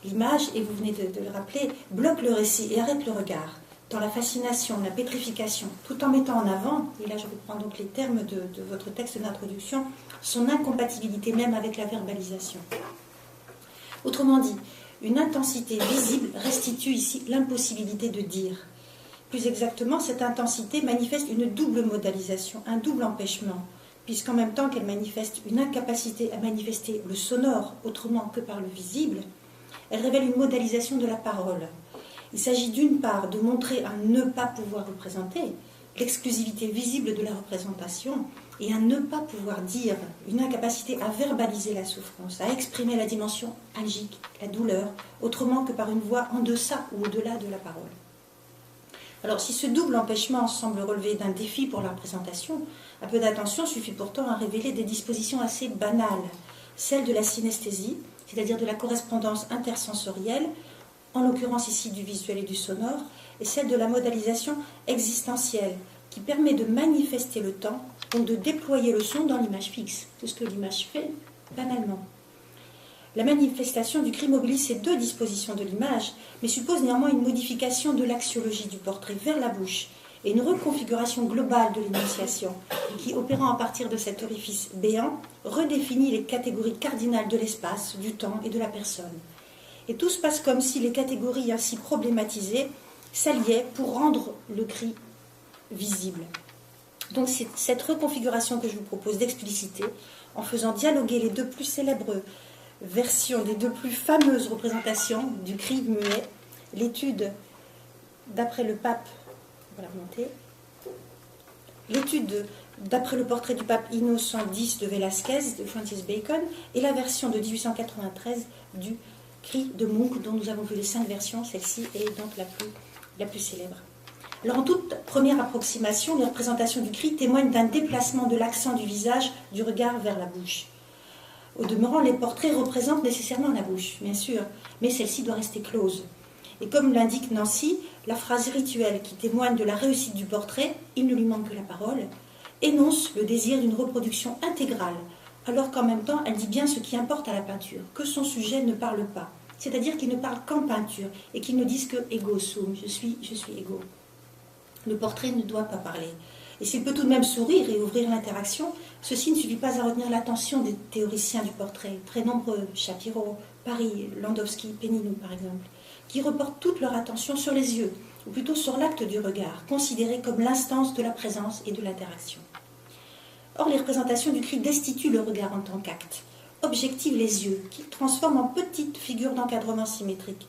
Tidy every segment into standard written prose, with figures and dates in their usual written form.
L'image, et vous venez de le rappeler, bloque le récit et arrête le regard dans la fascination, la pétrification, tout en mettant en avant, et là je reprends donc les termes de votre texte d'introduction, son incompatibilité même avec la verbalisation. Autrement dit, une intensité visible restitue ici l'impossibilité de dire. Plus exactement, cette intensité manifeste une double modalisation, un double empêchement, puisqu'en même temps qu'elle manifeste une incapacité à manifester le sonore autrement que par le visible, elle révèle une modalisation de la parole. Il s'agit d'une part de montrer un ne pas pouvoir représenter, l'exclusivité visible de la représentation, et un ne pas pouvoir dire, une incapacité à verbaliser la souffrance, à exprimer la dimension algique, la douleur, autrement que par une voix en deçà ou au-delà de la parole. Alors, si ce double empêchement semble relever d'un défi pour la représentation, un peu d'attention suffit pourtant à révéler des dispositions assez banales, celle de la synesthésie, c'est-à-dire de la correspondance intersensorielle, en l'occurrence ici du visuel et du sonore, et celle de la modalisation existentielle, qui permet de manifester le temps, donc de déployer le son dans l'image fixe. C'est ce que l'image fait banalement. La manifestation du cri mobilise ces deux dispositions de l'image, mais suppose néanmoins une modification de l'axiologie du portrait vers la bouche et une reconfiguration globale de l'énonciation, qui, opérant à partir de cet orifice béant, redéfinit les catégories cardinales de l'espace, du temps et de la personne. Et tout se passe comme si les catégories ainsi problématisées s'alliaient pour rendre le cri visible. Donc c'est cette reconfiguration que je vous propose d'expliciter en faisant dialoguer les deux plus célèbres versions, les deux plus fameuses représentations du cri muet, l'étude d'après le pape, voilà, l'étude d'après le portrait du pape Innocent X de Velázquez, de Francis Bacon, et la version de 1893 du cri de Munch, dont nous avons vu les 5 versions, celle-ci est donc la plus célèbre. Alors en toute première approximation, les représentations du cri témoignent d'un déplacement de l'accent du visage, du regard vers la bouche. Au demeurant, les portraits représentent nécessairement la bouche, bien sûr, mais celle-ci doit rester close. Et comme l'indique Nancy, la phrase rituelle qui témoigne de la réussite du portrait, il ne lui manque que la parole, énonce le désir d'une reproduction intégrale, alors qu'en même temps, elle dit bien ce qui importe à la peinture, que son sujet ne parle pas, c'est-à-dire qu'il ne parle qu'en peinture, et qu'il ne dise que « ego sum », je suis ego. Le portrait ne doit pas parler. Et s'il peut tout de même sourire et ouvrir l'interaction, ceci ne suffit pas à retenir l'attention des théoriciens du portrait, très nombreux, Shapiro, Paris, Landowski, Péninou par exemple, qui reportent toute leur attention sur les yeux, ou plutôt sur l'acte du regard, considéré comme l'instance de la présence et de l'interaction. Or, les représentations du cri destituent le regard en tant qu'acte, objectivent les yeux, qui transforment en petites figures d'encadrement symétrique,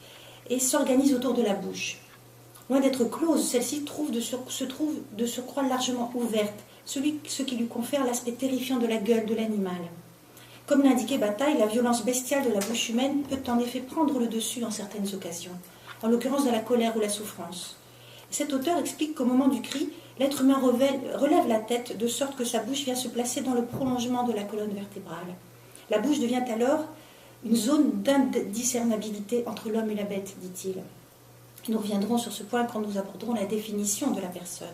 et s'organisent autour de la bouche. Loin d'être close, celle-ci se trouve de surcroît largement ouverte, ce qui lui confère l'aspect terrifiant de la gueule de l'animal. Comme l'indiquait Bataille, la violence bestiale de la bouche humaine peut en effet prendre le dessus en certaines occasions, en l'occurrence de la colère ou la souffrance. Cet auteur explique qu'au moment du cri, l'être humain relève la tête de sorte que sa bouche vient se placer dans le prolongement de la colonne vertébrale. La bouche devient alors une zone d'indiscernabilité entre l'homme et la bête, dit-il. Nous reviendrons sur ce point quand nous aborderons la définition de la personne.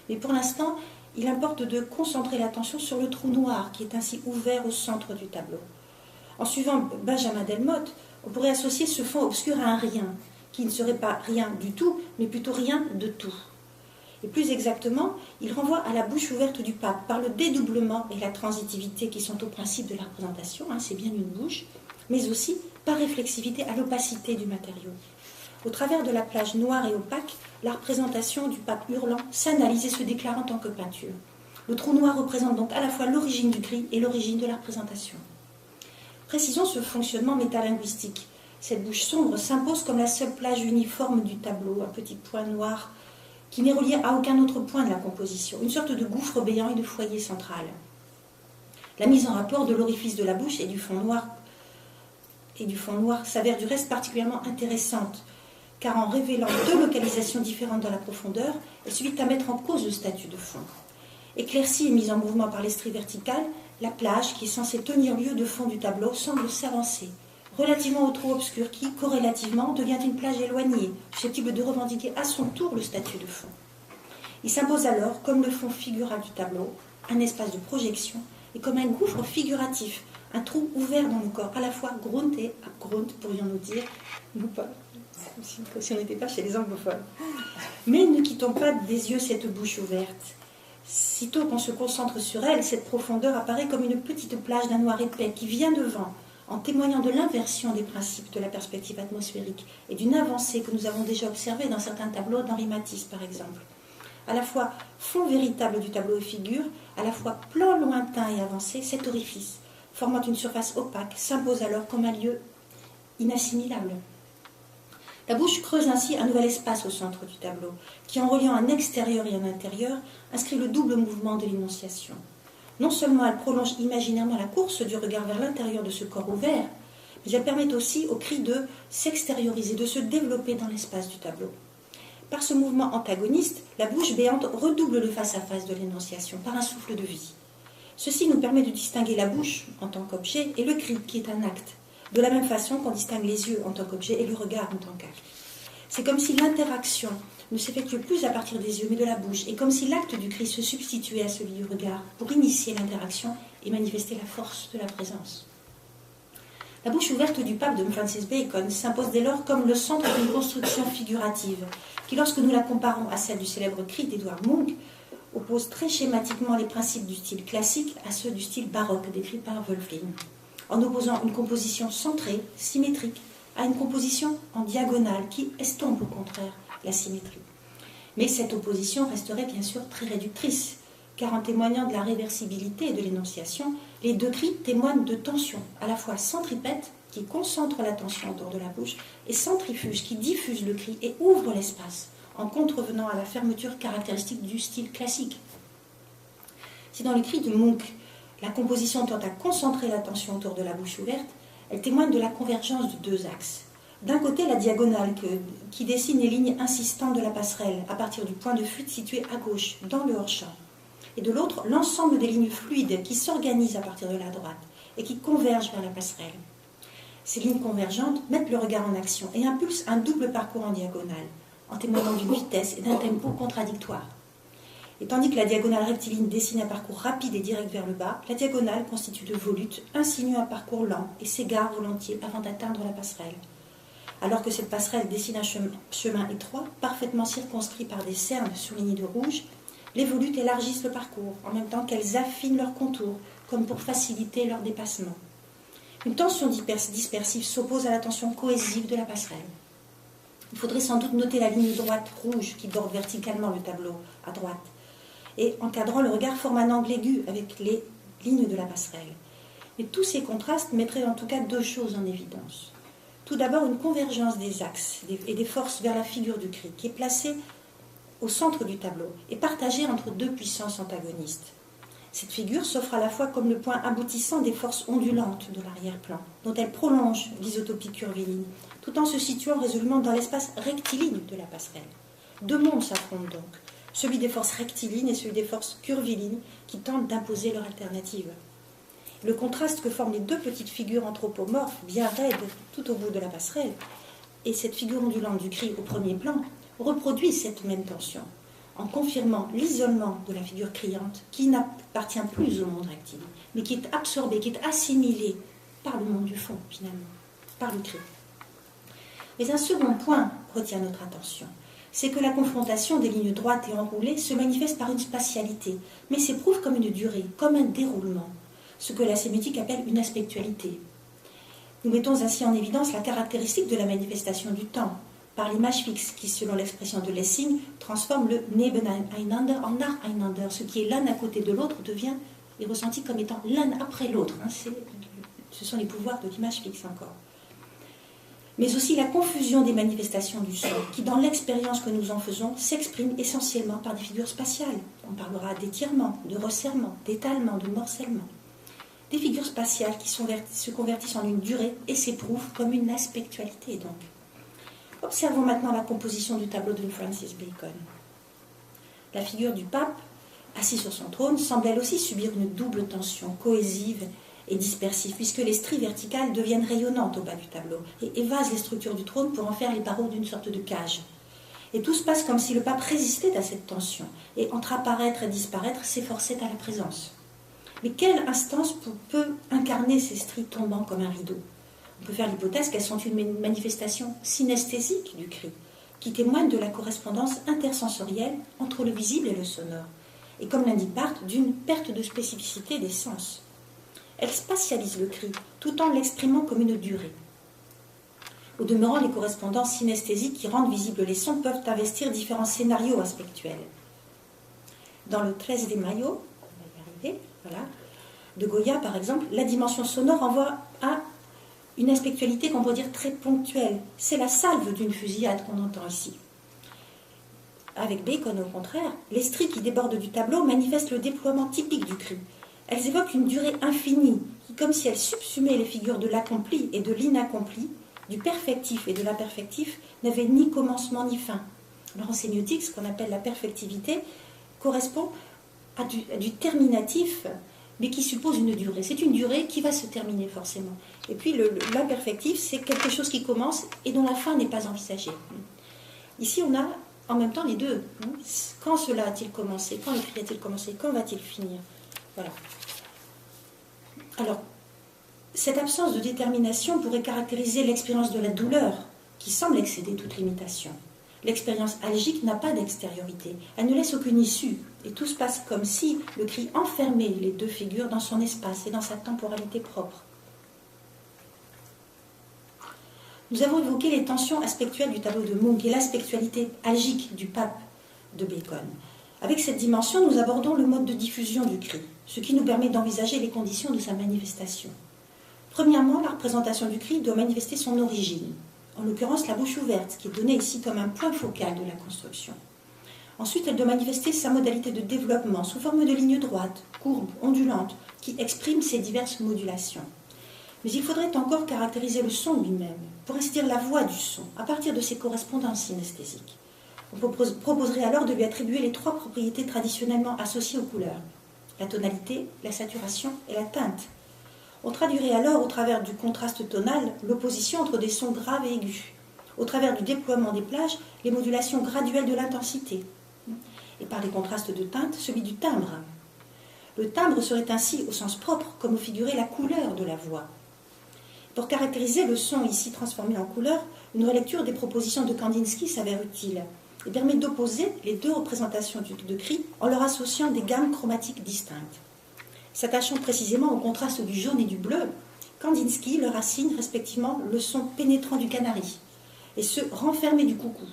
Mais pour l'instant, il importe de concentrer l'attention sur le trou noir qui est ainsi ouvert au centre du tableau. En suivant Benjamin Delmotte, on pourrait associer ce fond obscur à un rien, qui ne serait pas rien du tout, mais plutôt rien de tout. Et plus exactement, il renvoie à la bouche ouverte du pape par le dédoublement et la transitivité qui sont au principe de la représentation, c'est bien une bouche, mais aussi par réflexivité à l'opacité du matériau. Au travers de la plage noire et opaque, la représentation du pape hurlant s'analyse et se déclare en tant que peinture. Le trou noir représente donc à la fois l'origine du cri et l'origine de la représentation. Précisons ce fonctionnement métalinguistique. Cette bouche sombre s'impose comme la seule plage uniforme du tableau, un petit point noir qui n'est relié à aucun autre point de la composition, une sorte de gouffre béant et de foyer central. La mise en rapport de l'orifice de la bouche et du fond noir s'avère du reste particulièrement intéressante, car en révélant deux localisations différentes dans la profondeur, elle suffit à mettre en cause le statut de fond. Éclaircie et mise en mouvement par l'estrie verticale, la plage, qui est censée tenir lieu de fond du tableau, semble s'avancer, relativement au trou obscur qui, corrélativement, devient une plage éloignée, susceptible de revendiquer à son tour le statut de fond. Il s'impose alors, comme le fond figural du tableau, un espace de projection, et comme un gouffre figuratif, un trou ouvert dans le corps, à la fois grunt et abgrund, pourrions-nous dire, ou pas, si on n'était pas chez les anglophones. Mais ne quittons pas des yeux cette bouche ouverte. Sitôt qu'on se concentre sur elle, cette profondeur apparaît comme une petite plage d'un noir épais qui vient devant, en témoignant de l'inversion des principes de la perspective atmosphérique et d'une avancée que nous avons déjà observée dans certains tableaux d'Henri Matisse, par exemple. À la fois fond véritable du tableau et figure, à la fois plan lointain et avancé, cet orifice, formant une surface opaque, s'impose alors comme un lieu inassimilable. La bouche creuse ainsi un nouvel espace au centre du tableau, qui en reliant un extérieur et un intérieur, inscrit le double mouvement de l'énonciation. Non seulement elle prolonge imaginairement la course du regard vers l'intérieur de ce corps ouvert, mais elle permet aussi au cri de s'extérioriser, de se développer dans l'espace du tableau. Par ce mouvement antagoniste, la bouche béante redouble le face-à-face de l'énonciation par un souffle de vie. Ceci nous permet de distinguer la bouche en tant qu'objet et le cri qui est un acte, de la même façon qu'on distingue les yeux en tant qu'objet et le regard en tant qu'acte. C'est comme si l'interaction ne s'effectuait plus à partir des yeux mais de la bouche, et comme si l'acte du cri se substituait à celui du regard pour initier l'interaction et manifester la force de la présence. La bouche ouverte du pape de Francis Bacon s'impose dès lors comme le centre d'une construction figurative, qui, lorsque nous la comparons à celle du célèbre cri d'Edvard Munch, oppose très schématiquement les principes du style classique à ceux du style baroque décrit par Wölfling, en opposant une composition centrée, symétrique, à une composition en diagonale qui estompe au contraire la symétrie. Mais cette opposition resterait bien sûr très réductrice, car en témoignant de la réversibilité de l'énonciation, les deux cris témoignent de tension, à la fois centripète, qui concentre l'attention autour de la bouche, et centrifuge, qui diffuse le cri et ouvre l'espace, en contrevenant à la fermeture caractéristique du style classique. Si dans le cri de Munch, la composition tend à concentrer l'attention autour de la bouche ouverte, elle témoigne de la convergence de deux axes. D'un côté, la diagonale qui dessine les lignes insistantes de la passerelle à partir du point de fuite situé à gauche, dans le hors-champ. Et de l'autre, l'ensemble des lignes fluides qui s'organisent à partir de la droite et qui convergent vers la passerelle. Ces lignes convergentes mettent le regard en action et impulsent un double parcours en diagonale, en témoignant d'une vitesse et d'un tempo contradictoires. Et tandis que la diagonale rectiligne dessine un parcours rapide et direct vers le bas, la diagonale constitue de volutes, insinue un parcours lent et s'égare volontiers avant d'atteindre la passerelle. Alors que cette passerelle dessine un chemin étroit, parfaitement circonscrit par des cernes soulignées de rouge, les volutes élargissent le parcours, en même temps qu'elles affinent leurs contours, comme pour faciliter leur dépassement. Une tension dispersive s'oppose à la tension cohésive de la passerelle. Il faudrait sans doute noter la ligne droite rouge qui borde verticalement le tableau à droite, et encadrant le regard forme un angle aigu avec les lignes de la passerelle. Mais tous ces contrastes mettraient en tout cas deux choses en évidence. Tout d'abord, une convergence des axes et des forces vers la figure du cri, qui est placée au centre du tableau et partagée entre deux puissances antagonistes. Cette figure s'offre à la fois comme le point aboutissant des forces ondulantes de l'arrière-plan, dont elle prolonge l'isotopie curviligne, tout en se situant résolument dans l'espace rectiligne de la passerelle. Deux mondes s'affrontent donc, celui des forces rectilignes et celui des forces curvilignes qui tentent d'imposer leur alternative. Le contraste que forment les deux petites figures anthropomorphes, bien raides tout au bout de la passerelle, et cette figure ondulante du cri au premier plan, reproduit cette même tension, en confirmant l'isolement de la figure criante qui n'appartient plus au monde rectiligne, mais qui est absorbée, qui est assimilée par le monde du fond, finalement, par le cri. Mais un second point retient notre attention, c'est que la confrontation des lignes droites et enroulées se manifeste par une spatialité, mais s'éprouve comme une durée, comme un déroulement, ce que la sémiotique appelle une aspectualité. Nous mettons ainsi en évidence la caractéristique de la manifestation du temps, par l'image fixe qui, selon l'expression de Lessing, transforme le Nebeneinander en Nacheinander. Ce qui est l'un à côté de l'autre est ressenti comme étant l'un après l'autre. Ce sont les pouvoirs de l'image fixe encore. Mais aussi la confusion des manifestations du son, qui, dans l'expérience que nous en faisons, s'exprime essentiellement par des figures spatiales. On parlera d'étirement, de resserrement, d'étalement, de morcellement. Des figures spatiales qui se convertissent en une durée et s'éprouvent comme une aspectualité, donc. Observons maintenant la composition du tableau de Francis Bacon. La figure du pape, assis sur son trône, semble elle aussi subir une double tension cohésive et dispersive, puisque les stries verticales deviennent rayonnantes au bas du tableau et évasent les structures du trône pour en faire les barreaux d'une sorte de cage. Et tout se passe comme si le pape résistait à cette tension et, entre apparaître et disparaître, s'efforçait à la présence. Mais quelle instance peut incarner ces stries tombant comme un rideau? On peut faire l'hypothèse qu'elles sont une manifestation synesthésique du cri, qui témoigne de la correspondance intersensorielle entre le visible et le sonore, et comme l'indique Barthes, d'une perte de spécificité des sens. Elle spatialise le cri, tout en l'exprimant comme une durée. Au demeurant, les correspondances synesthésiques qui rendent visibles les sons peuvent investir différents scénarios aspectuels. Dans le 13 de Mayo, on va y arriver, voilà, de Goya par exemple, la dimension sonore envoie à une aspectualité qu'on pourrait dire très ponctuelle. C'est la salve d'une fusillade qu'on entend ici. Avec Bacon, au contraire, les stries qui débordent du tableau manifestent le déploiement typique du cri. Elles évoquent une durée infinie, qui, comme si elles subsumaient les figures de l'accompli et de l'inaccompli, du perfectif et de l'imperfectif, n'avaient ni commencement ni fin. Alors en sémiotique, ce qu'on appelle la perfectivité correspond à du terminatif, mais qui suppose une durée. C'est une durée qui va se terminer forcément. Et puis l'imperfectif, c'est quelque chose qui commence et dont la fin n'est pas envisagée. Ici, on a en même temps les deux. Quand cela a-t-il commencé? Quand l'écrit a-t-il commencé? Quand va-t-il finir? Voilà. Alors, cette absence de détermination pourrait caractériser l'expérience de la douleur, qui semble excéder toute limitation. L'expérience algique n'a pas d'extériorité, elle ne laisse aucune issue, et tout se passe comme si le cri enfermait les deux figures dans son espace et dans sa temporalité propre. Nous avons évoqué les tensions aspectuelles du tableau de Munch et l'aspectualité algique du pape de Bacon. Avec cette dimension, nous abordons le mode de diffusion du cri, ce qui nous permet d'envisager les conditions de sa manifestation. Premièrement, la représentation du cri doit manifester son origine, en l'occurrence la bouche ouverte, qui est donnée ici comme un point focal de la construction. Ensuite, elle doit manifester sa modalité de développement sous forme de lignes droites, courbes, ondulantes, qui expriment ces diverses modulations. Mais il faudrait encore caractériser le son lui-même, pour ainsi dire la voix du son, à partir de ses correspondances synesthésiques. On proposerait alors de lui attribuer les trois propriétés traditionnellement associées aux couleurs: la tonalité, la saturation et la teinte. On traduirait alors, au travers du contraste tonal, l'opposition entre des sons graves et aigus, au travers du déploiement des plages, les modulations graduelles de l'intensité, et par les contrastes de teinte, celui du timbre. Le timbre serait ainsi, au sens propre, comme figurait la couleur de la voix. Pour caractériser le son ici transformé en couleur, une relecture des propositions de Kandinsky s'avère utile et permet d'opposer les deux représentations de cri en leur associant des gammes chromatiques distinctes. S'attachant précisément au contraste du jaune et du bleu, Kandinsky leur assigne respectivement le son pénétrant du canari et ce renfermé du coucou,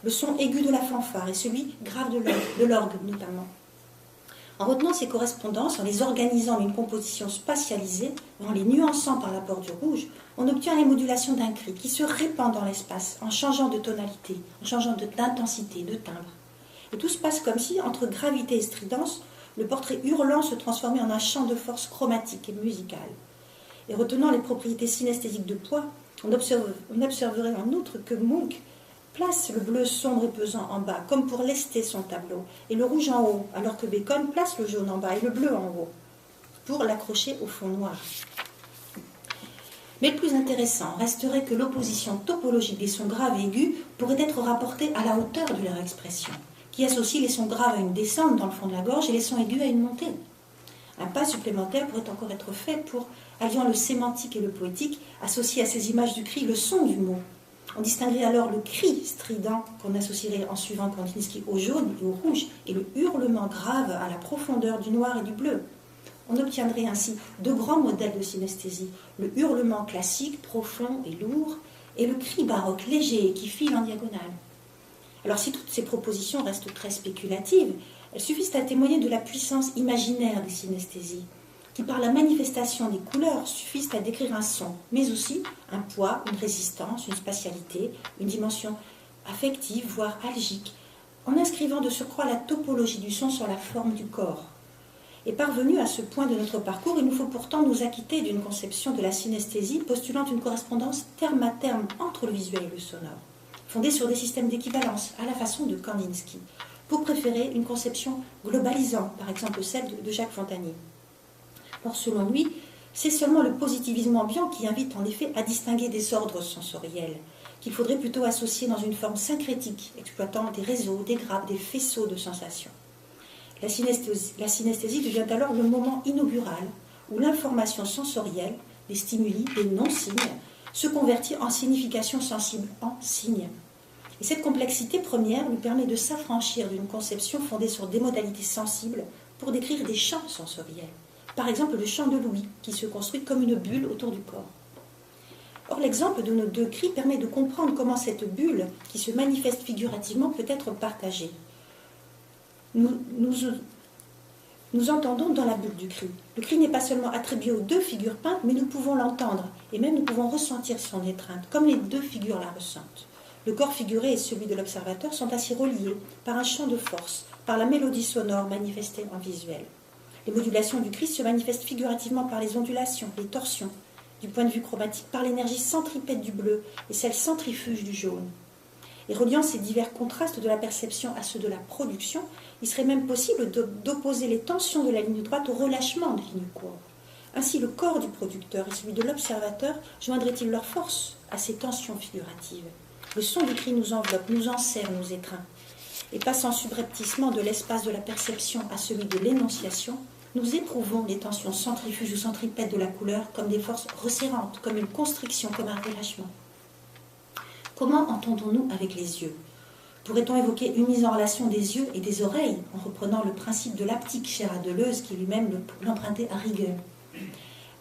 le son aigu de la fanfare et celui grave de l'orgue notamment. En retenant ces correspondances, en les organisant en une composition spatialisée, en les nuançant par l'apport du rouge, on obtient les modulations d'un cri qui se répand dans l'espace en changeant de tonalité, en changeant d'intensité, de timbre. Et tout se passe comme si, entre gravité et stridence, le portrait hurlant se transformait en un champ de force chromatique et musicale. Et retenant les propriétés synesthésiques de poids, on observerait en outre que Munch place le bleu sombre et pesant en bas, comme pour lester son tableau, et le rouge en haut, alors que Bacon place le jaune en bas et le bleu en haut, pour l'accrocher au fond noir. Mais le plus intéressant resterait que l'opposition topologique des sons graves et aigus pourrait être rapportée à la hauteur de leur expression, qui associe les sons graves à une descente dans le fond de la gorge et les sons aigus à une montée. Un pas supplémentaire pourrait encore être fait pour, alliant le sémantique et le poétique, associer à ces images du cri le son du mot. On distinguerait alors le cri strident qu'on associerait en suivant Kandinsky au jaune et au rouge et le hurlement grave à la profondeur du noir et du bleu. On obtiendrait ainsi deux grands modèles de synesthésie, le hurlement classique, profond et lourd, et le cri baroque léger qui file en diagonale. Alors si toutes ces propositions restent très spéculatives, elles suffisent à témoigner de la puissance imaginaire des synesthésies, qui par la manifestation des couleurs suffisent à décrire un son, mais aussi un poids, une résistance, une spatialité, une dimension affective, voire algique, en inscrivant de surcroît la topologie du son sur la forme du corps. Et parvenu à ce point de notre parcours, il nous faut pourtant nous acquitter d'une conception de la synesthésie postulant une correspondance terme à terme entre le visuel et le sonore, fondée sur des systèmes d'équivalence à la façon de Kandinsky, pour préférer une conception globalisante, par exemple celle de Jacques Fontanier. Or, selon lui, c'est seulement le positivisme ambiant qui invite en effet à distinguer des ordres sensoriels, qu'il faudrait plutôt associer dans une forme syncrétique, exploitant des réseaux, des grappes, des faisceaux de sensations. La synesthésie devient alors le moment inaugural où l'information sensorielle, les stimuli, les non-signes, se convertit en signification sensible, en signes. Et cette complexité première lui permet de s'affranchir d'une conception fondée sur des modalités sensibles pour décrire des champs sensoriels. Par exemple, le champ de l'ouïe, qui se construit comme une bulle autour du corps. Or, l'exemple de nos deux cris permet de comprendre comment cette bulle, qui se manifeste figurativement, peut être partagée. Nous entendons dans la bulle du cri. Le cri n'est pas seulement attribué aux deux figures peintes, mais nous pouvons l'entendre, et même nous pouvons ressentir son étreinte, comme les deux figures la ressentent. Le corps figuré et celui de l'observateur sont ainsi reliés par un champ de force, par la mélodie sonore manifestée en visuel. Les modulations du cri se manifestent figurativement par les ondulations, les torsions, du point de vue chromatique, par l'énergie centripète du bleu et celle centrifuge du jaune. Et reliant ces divers contrastes de la perception à ceux de la production, il serait même possible d'opposer les tensions de la ligne droite au relâchement de la ligne courbe. Ainsi, le corps du producteur et celui de l'observateur joindraient-ils leur force à ces tensions figuratives. Le son du cri nous enveloppe, nous enserre, nous étreint. Et passant subrepticement de l'espace de la perception à celui de l'énonciation, nous éprouvons les tensions centrifuges ou centripètes de la couleur comme des forces resserrantes, comme une constriction, comme un relâchement. Comment entendons-nous avec les yeux? Pourrait-on évoquer une mise en relation des yeux et des oreilles en reprenant le principe de l'haptique cher à Deleuze qui lui-même l'empruntait à rigueur?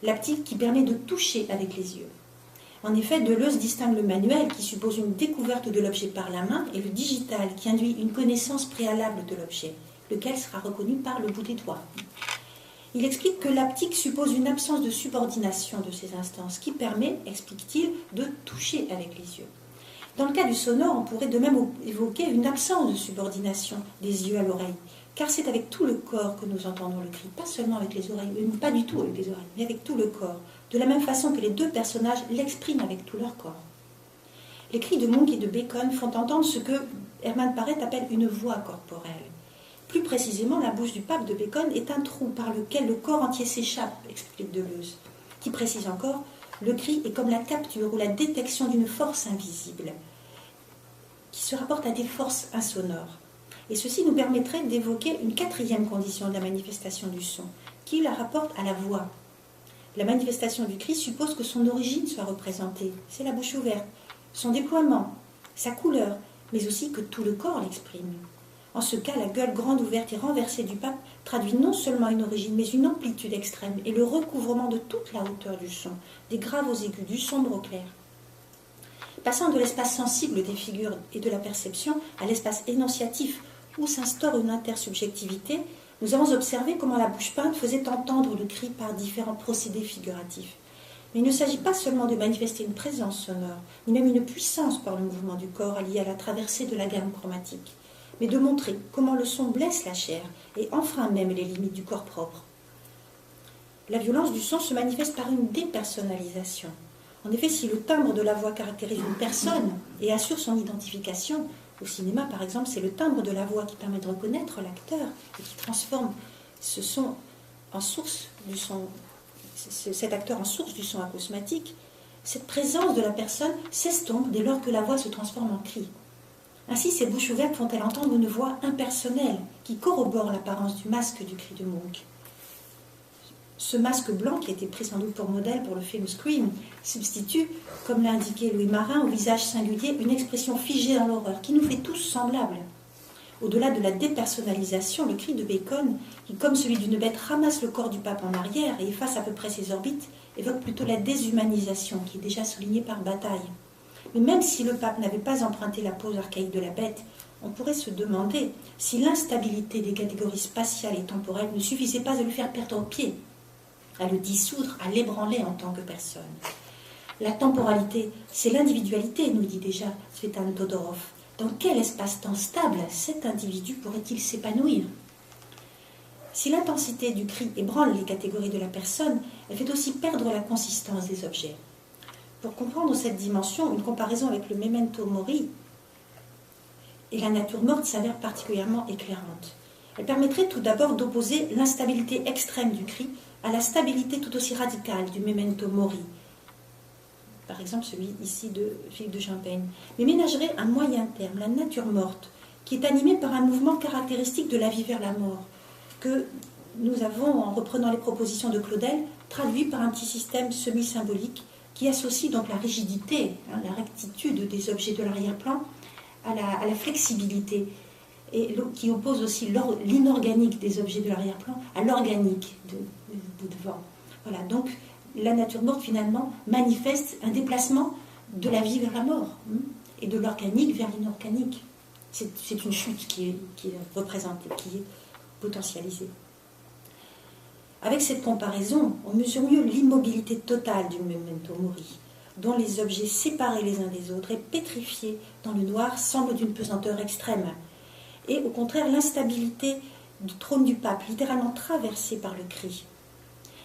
L'haptique qui permet de toucher avec les yeux. En effet, Deleuze distingue le manuel qui suppose une découverte de l'objet par la main et le digital qui induit une connaissance préalable de l'objet, lequel sera reconnu par le bout des doigts. Il explique que l'haptique suppose une absence de subordination de ces instances qui permet, explique-t-il, de toucher avec les yeux. Dans le cas du sonore, on pourrait de même évoquer une absence de subordination des yeux à l'oreille, car c'est avec tout le corps que nous entendons le cri, pas seulement avec les oreilles, pas du tout avec les oreilles, mais avec tout le corps, de la même façon que les deux personnages l'expriment avec tout leur corps. Les cris de Munch et de Bacon font entendre ce que Hermann Parent appelle une voix corporelle. Plus précisément, la bouche du pape de Bacon est un trou par lequel le corps entier s'échappe, explique Deleuze, qui précise encore, le cri est comme la capture ou la détection d'une force invisible, qui se rapporte à des forces insonores. Et ceci nous permettrait d'évoquer une quatrième condition de la manifestation du son, qui la rapporte à la voix. La manifestation du cri suppose que son origine soit représentée, c'est la bouche ouverte, son déploiement, sa couleur, mais aussi que tout le corps l'exprime. En ce cas, la gueule grande ouverte et renversée du pape traduit non seulement une origine, mais une amplitude extrême et le recouvrement de toute la hauteur du son, des graves aux aigus, du sombre au clair. Passant de l'espace sensible des figures et de la perception à l'espace énonciatif, où s'instaure une intersubjectivité, nous avons observé comment la bouche peinte faisait entendre le cri par différents procédés figuratifs. Mais il ne s'agit pas seulement de manifester une présence sonore, ni même une puissance par le mouvement du corps allié à la traversée de la gamme chromatique, mais de montrer comment le son blesse la chair et enfreint même les limites du corps propre. La violence du son se manifeste par une dépersonnalisation. En effet, si le timbre de la voix caractérise une personne et assure son identification, au cinéma par exemple, c'est le timbre de la voix qui permet de reconnaître l'acteur et qui transforme ce son en source du son, cet acteur en source du son acousmatique, cette présence de la personne s'estompe dès lors que la voix se transforme en cri. Ainsi, ces bouches ouvertes font-elles entendre une voix impersonnelle qui corrobore l'apparence du masque du cri de Munch. Ce masque blanc, qui a été pris sans doute pour modèle pour le film Scream, substitue, comme l'a indiqué Louis Marin, au visage singulier, une expression figée dans l'horreur, qui nous fait tous semblables. Au-delà de la dépersonnalisation, le cri de Bacon, qui, comme celui d'une bête, ramasse le corps du pape en arrière et efface à peu près ses orbites, évoque plutôt la déshumanisation, qui est déjà soulignée par Bataille. Mais même si le pape n'avait pas emprunté la pose archaïque de la bête, on pourrait se demander si l'instabilité des catégories spatiales et temporelles ne suffisait pas à lui faire perdre pied, à le dissoudre, à l'ébranler en tant que personne. La temporalité, c'est l'individualité, nous dit déjà Tsvetan Todorov. Dans quel espace-temps stable cet individu pourrait-il s'épanouir? Si l'intensité du cri ébranle les catégories de la personne, elle fait aussi perdre la consistance des objets. Pour comprendre cette dimension, une comparaison avec le memento mori et la nature morte s'avère particulièrement éclairante. Elle permettrait tout d'abord d'opposer l'instabilité extrême du cri à la stabilité tout aussi radicale du memento mori, par exemple celui ici de Philippe de Champaigne, mais ménagerait un moyen terme, la nature morte, qui est animée par un mouvement caractéristique de la vie vers la mort, que nous avons, en reprenant les propositions de Claudel, traduit par un petit système semi-symbolique qui associe donc la rigidité, la rectitude des objets de l'arrière-plan à la flexibilité, et qui oppose aussi l'inorganique des objets de l'arrière-plan à l'organique de devant. Voilà, donc la nature morte finalement manifeste un déplacement de la vie vers la mort et de l'organique vers l'inorganique. C'est une chute qui est représentée, qui est potentialisée. Avec cette comparaison, on mesure mieux l'immobilité totale du memento mori, dont les objets séparés les uns des autres et pétrifiés dans le noir semblent d'une pesanteur extrême. Et au contraire, l'instabilité du trône du pape, littéralement traversé par le cri.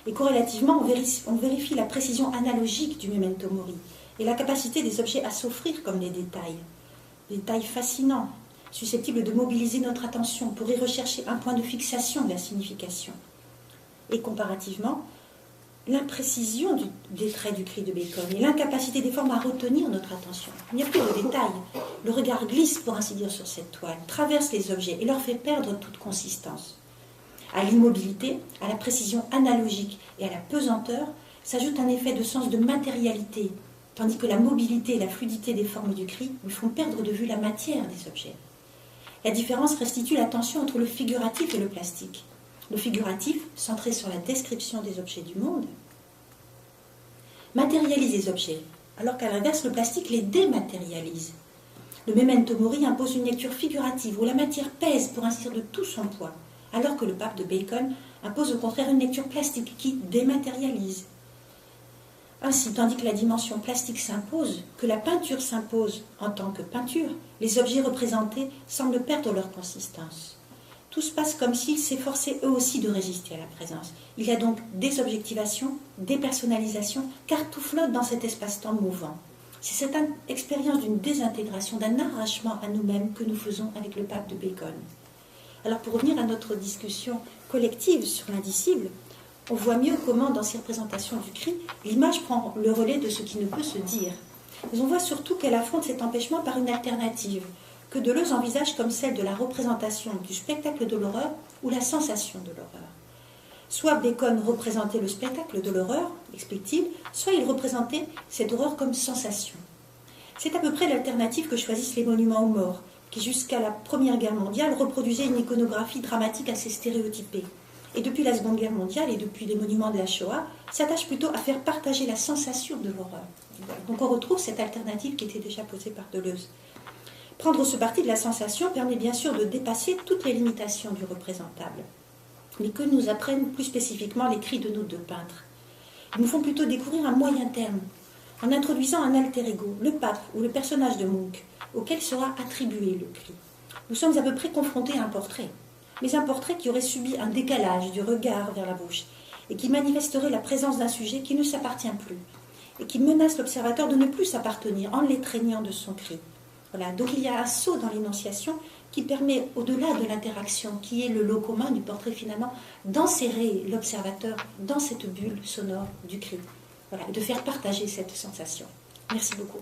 Et corrélativement, on vérifie la précision analogique du memento mori et la capacité des objets à s'offrir comme des détails fascinants, susceptibles de mobiliser notre attention pour y rechercher un point de fixation de la signification. Et comparativement, l'imprécision des traits du cri de Bacon et l'incapacité des formes à retenir notre attention. Il n'y a plus de détails. Le regard glisse, pour ainsi dire, sur cette toile, traverse les objets et leur fait perdre toute consistance. À l'immobilité, à la précision analogique et à la pesanteur s'ajoute un effet de sens de matérialité, tandis que la mobilité et la fluidité des formes du cri lui font perdre de vue la matière des objets. La différence restitue la tension entre le figuratif et le plastique. Le figuratif, centré sur la description des objets du monde, matérialise les objets, alors qu'à l'inverse, le plastique les dématérialise. Le memento mori impose une lecture figurative où la matière pèse, pour ainsi dire, de tout son poids, alors que le pape de Bacon impose au contraire une lecture plastique qui dématérialise. Ainsi, tandis que la dimension plastique s'impose, que la peinture s'impose en tant que peinture, les objets représentés semblent perdre leur consistance. Tout se passe comme s'ils s'efforçaient eux aussi de résister à la présence. Il y a donc désobjectivation, dépersonnalisation, car tout flotte dans cet espace-temps mouvant. C'est cette expérience d'une désintégration, d'un arrachement à nous-mêmes que nous faisons avec le pape de Bacon. Alors pour revenir à notre discussion collective sur l'indicible, on voit mieux comment dans ces représentations du cri, l'image prend le relais de ce qui ne peut se dire. Mais on voit surtout qu'elle affronte cet empêchement par une alternative, que Deleuze envisage comme celle de la représentation du spectacle de l'horreur ou la sensation de l'horreur. Soit Bacon représentait le spectacle de l'horreur, explique-t-il, soit il représentait cette horreur comme sensation. C'est à peu près l'alternative que choisissent les monuments aux morts, qui jusqu'à la Première Guerre mondiale reproduisaient une iconographie dramatique assez stéréotypée. Et depuis la Seconde Guerre mondiale et depuis les monuments de la Shoah, s'attachent plutôt à faire partager la sensation de l'horreur. Donc on retrouve cette alternative qui était déjà posée par Deleuze. Prendre ce parti de la sensation permet bien sûr de dépasser toutes les limitations du représentable. Mais que nous apprennent plus spécifiquement les cris de nos deux peintres. Ils nous font plutôt découvrir un moyen terme, en introduisant un alter ego, le pape ou le personnage de Munch, auquel sera attribué le cri. Nous sommes à peu près confrontés à un portrait, mais un portrait qui aurait subi un décalage du regard vers la bouche, et qui manifesterait la présence d'un sujet qui ne s'appartient plus, et qui menace l'observateur de ne plus s'appartenir en l'étreignant de son cri. Voilà, donc il y a un saut dans l'énonciation qui permet, au-delà de l'interaction, qui est le lot commun du portrait finalement, d'enserrer l'observateur dans cette bulle sonore du cri. Voilà, de faire partager cette sensation. Merci beaucoup.